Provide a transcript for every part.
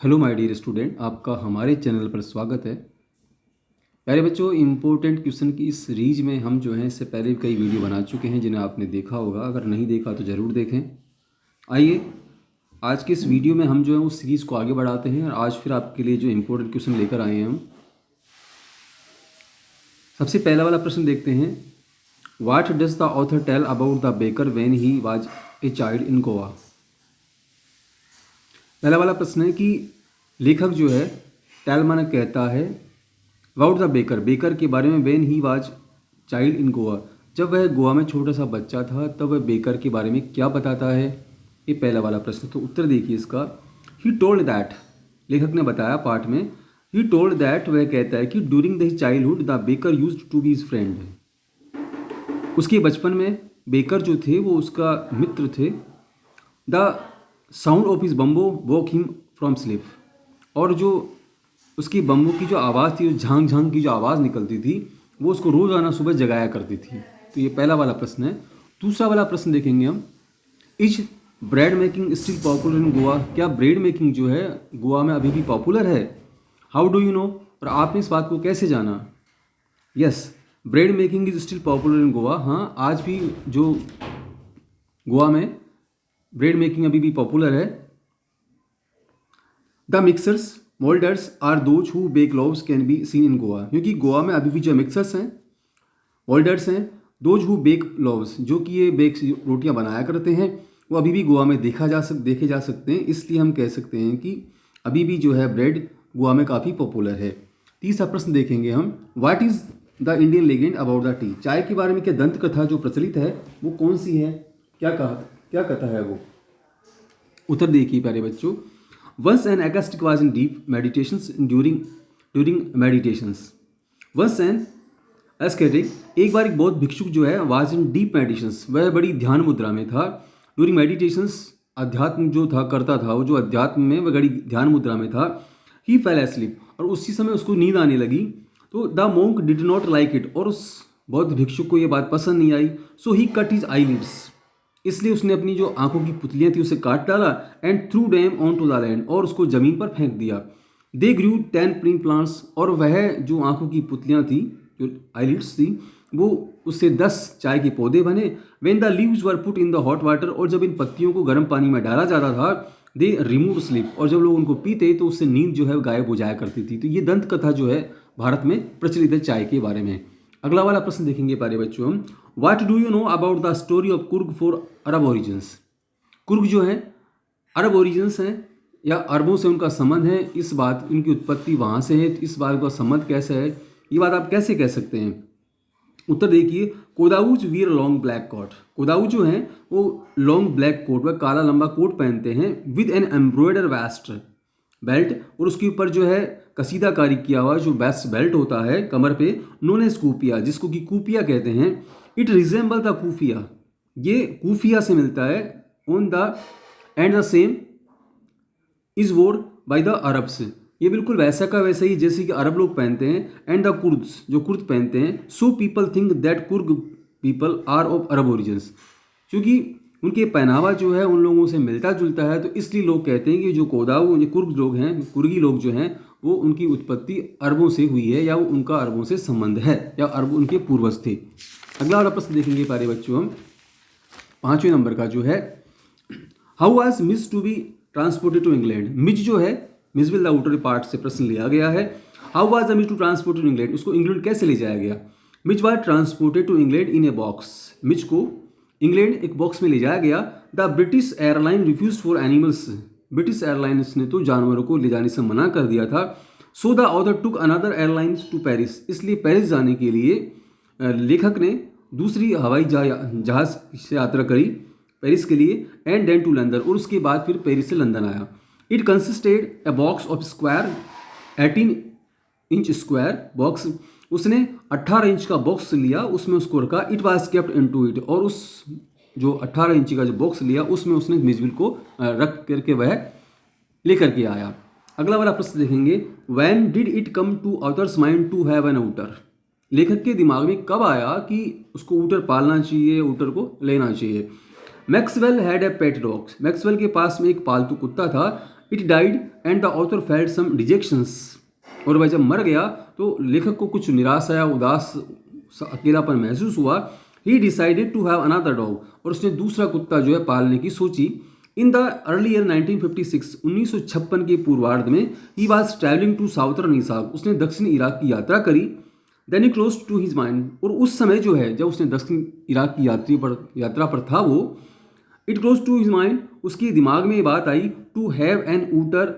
Hello my dear student, आपका हमारे channel पर स्वागत है। प्यारे बच्चों, इम्पोर्टेंट क्वेश्चन की इस सीरीज में हम जो हैं इससे पहले भी कई वीडियो बना चुके हैं जिन्हें आपने देखा होगा। अगर नहीं देखा तो ज़रूर देखें। आइए आज के इस वीडियो में हम जो है उस सीरीज़ को आगे बढ़ाते हैं और आज फिर आपके लिए जो इम्पोर्टेंट क्वेश्चन लेकर आए हैं हम। सबसे पहला वाला प्रश्न देखते हैं। What does the author tell about the baker when he was a child in Goa. पहला वाला प्रश्न है कि लेखक जो है टेलमैन कहता है अबाउट द बेकर, बेकर के बारे में, when he was child in Goa, जब वह गोवा में छोटा सा बच्चा था तब वह बेकर के बारे में क्या बताता है। ये पहला वाला प्रश्न। तो उत्तर देखिए इसका। ही टोल्ड दैट, लेखक ने बताया पाठ में, ही टोल्ड दैट, वह कहता है कि during the childhood the baker used to be his friend. उसके बचपन में बेकर जो थे वो उसका मित्र थे। The sound of his bamboo woke him from sleep, और जो उसकी बम्बू की जो आवाज़ थी, झांग झांग की जो आवाज़ निकलती थी, वो उसको रोज़ाना सुबह जगाया करती थी। तो ये पहला वाला प्रश्न है। दूसरा वाला प्रश्न देखेंगे हम। Is bread making still popular in Goa, क्या ब्रेड मेकिंग जो है गोवा में अभी भी पॉपुलर है। हाउ डू यू नो, और आपने इस बात को कैसे जाना। Yes, bread making is still popular in Goa. हाँ, आज भी जो गोवा में ब्रेड मेकिंग अभी भी पॉपुलर है। The mixers moulders are those who bake loaves can be seen in Goa, क्योंकि गोवा में अभी भी जो मिक्सर्स हैं, मोल्डर्स हैं, दोज हु बेक लोव्स, जो कि ये बेक रोटियां बनाया करते हैं, वो अभी भी गोवा में देखे जा सकते हैं। इसलिए हम कह सकते हैं कि अभी भी जो है ब्रेड गोवा में काफ़ी पॉपुलर है। तीसरा प्रश्न देखेंगे हम। What is the Indian legend about the T, चाय के बारे में क्या दंत कथा जो प्रचलित है वो कौन सी है, क्या कथा है वो। उत्तर देखिए प्यारे बच्चों। Once an ascetic was in deep meditations during meditations. Once an ascetic, एक बार एक बौद्ध भिक्षुक जो है, वाज इन डीप मेडिटेशंस, वह बड़ी ध्यान मुद्रा में था। ड्यूरिंग मेडिटेशंस, अध्यात्म जो था करता था, वो जो अध्यात्म में वह बड़ी ध्यान मुद्रा में था। ही फेल एस्लीप, और उसी समय उसको नींद आने लगी। तो the monk did not like it, और उस बौद्ध भिक्षुक को ये बात पसंद नहीं आई। सो ही कट हिज आईलिड्स, इसलिए उसने अपनी जो आंखों की पुतलियां थी उसे काट डाला। And threw them on to the land, और उसको जमीन पर फेंक दिया। दे ग्रू 10 प्रीन प्लांट्स, और वह जो आंखों की पुतलियां थी, जो आईलिड्स थी, वो उससे 10 चाय के पौधे बने। When the leaves were put in the hot water, और जब इन पत्तियों को गर्म पानी में डाला जाता था, दे रिमूव स्लीप, और जब लोग उनको पीते तो उससे नींद जो है गायब हो जाया करती थी। तो ये दंत कथा जो है भारत में प्रचलित है चाय के बारे में। अगला वाला प्रश्न देखेंगे प्यारे बच्चों हम। What do you know about the story of Coorg for Arab origins. Coorg जो है अरब ओरिजिन्स हैं, या अरबों से उनका संबंध है, इस बात, इनकी उत्पत्ति वहाँ से है, तो इस बात का संबंध कैसे है, ये बात आप कैसे कह सकते हैं। उत्तर देखिए। कोदाऊज वीर लॉन्ग ब्लैक कोट, कोदाऊ जो हैं वो लॉन्ग ब्लैक कोट, वह काला लंबा कोट पहनते हैं। With an embroider waist belt, और उसके ऊपर जो है कसीदाकारी किया हुआ जो वेस्ट बेल्ट होता है कमर पे, नोन एज कूपिया, जिसको कि कूपिया कहते हैं। इट रिजेंबल द कूफिया, ये कूफिया से मिलता है। On the end the same is वोर बाय द अरब्स, ये बिल्कुल वैसा का वैसा ही जैसे कि अरब लोग पहनते हैं। एंड द कुर्द्स, जो कुर्द पहनते हैं। So people think that Coorg people are of Arab origins, क्योंकि उनके पहनावा जो है उन लोगों से मिलता जुलता है, तो इसलिए लोग कहते हैं कि जो कोदाऊ, जो कुर्ग लोग हैं, कुर्गी लोग जो हैं, वो उनकी उत्पत्ति अरबों से हुई है, या वो उनका अरबों से संबंध है, या अरब उनके पूर्वज थे। अगला वाला प्रश्न देखेंगे प्यारे बच्चों हम, 5वें नंबर का जो है। How was Mij to be transported to England. Mij जो है, Mij will the outer part से प्रश्न लिया गया है। How was the Mij to transported to England, उसको इंग्लैंड कैसे ले जाया गया। Mij was transported to England in a box, Mij को इंग्लैंड एक बॉक्स में ले जाया गया। The British airline refuse for animals, British airlines ने तो जानवरों को ले जाने से मना कर दिया था। So the author took another airlines to Paris, इसलिए पेरिस जाने के लिए लेखक ने दूसरी हवाई जहाज से यात्रा करी पेरिस के लिए। एंड देन टू लंदन, और उसके बाद फिर पेरिस से लंदन आया। It consisted a box of square 18 inch square box, उसने 18 इंच का बॉक्स लिया, उसमें उसको रखा। It was kept in to it, और उस जो 18 इंच का जो बॉक्स लिया उसमें उसने मिजबिल को रख करके वह लेकर के आया। अगला वाला प्रश्न देखेंगे। When did it come to author's mind to have an otter, लेखक के दिमाग में कब आया कि उसको ऊटर पालना चाहिए, ऊटर को लेना चाहिए। Maxwell had a pet dogs, Maxwell के पास में एक पालतू कुत्ता था। It died and the author felt some dejections, और वह जब मर गया तो लेखक को कुछ निराशा, उदास, अकेलापन महसूस हुआ। He decided to have another dog, और उसने दूसरा कुत्ता जो है पालने की सोची। इन द अर्ली ईयर 1956, 1956 के पूर्वार्ध में, he was travelling to southern Iraq, उसने दक्षिण इराक की यात्रा करी। Then he close to his mind, और उस समय जो है जब उसने दक्षिण इराक की यात्रा पर था वो, it close to his mind, उसके दिमाग में ये बात आई, to have an otter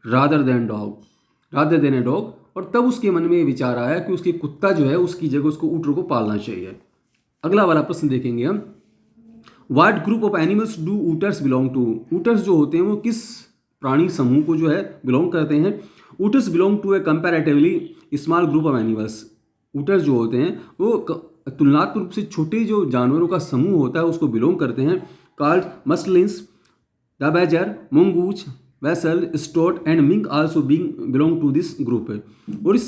rather than a dog, और तब उसके मन में विचार आया कि उसके कुत्ता जो है उसकी जगह उसको ऊँट को पालना चाहिए। अगला वाला प्रश्न देखेंगे हम, what group of animals do otters belong to, otters जो होते हैं वो किस प्राणी समूह को जो है बिलोंग करते हैं। Otters belong to a comparatively small group of animals, otters जो होते हैं वो तुलनात्मक रूप से छोटे जो जानवरों का समूह होता है उसको बिलोंग करते हैं। Called mustelines, the badger, mongoose, weasel, stoat and mink also belong to this group. और इस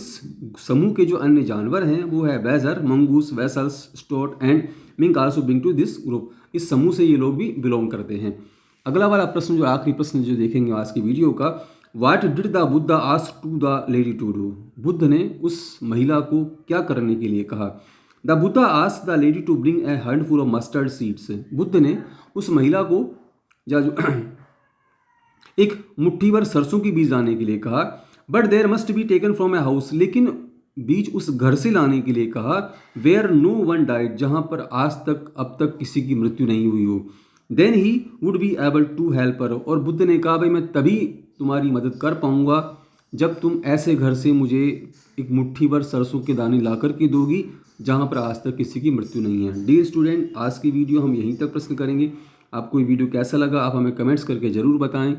समूह के जो अन्य जानवर हैं वो है badger, mongoose, weasels, stoat and mink also belong to this group, इस समूह से ये लोग भी बिलोंग करते हैं। अगला वाला प्रश्न जो आखिरी प्रश्न जो देखेंगे आज की वीडियो का, what did the Buddha ask to the lady to do, Buddha ने उस महिला को क्या करने के लिए कहा। The Buddha ask the lady to bring a handful of mustard seeds, Buddha ने उस महिला को एक मुट्ठी भर सरसों की बीज लाने के लिए कहा। But there must be taken from a house, लेकिन बीज उस घर से लाने के लिए कहा वेयर नो वन डाइड, जहां पर आज तक अब तक किसी की मृत्यु नहीं हुई हो। Then he would be able to help her, और बुद्ध ने कहा भाई मैं तभी तुम्हारी मदद कर पाऊंगा जब तुम ऐसे घर से मुझे एक मुट्ठी भर सरसों के दाने ला करके दोगी जहां पर आज तक किसी की मृत्यु नहीं है। डियर स्टूडेंट, आज की वीडियो हम यहीं तक प्रश्न करेंगे। आपको ये वीडियो कैसा लगा आप हमें कमेंट्स करके ज़रूर बताएं।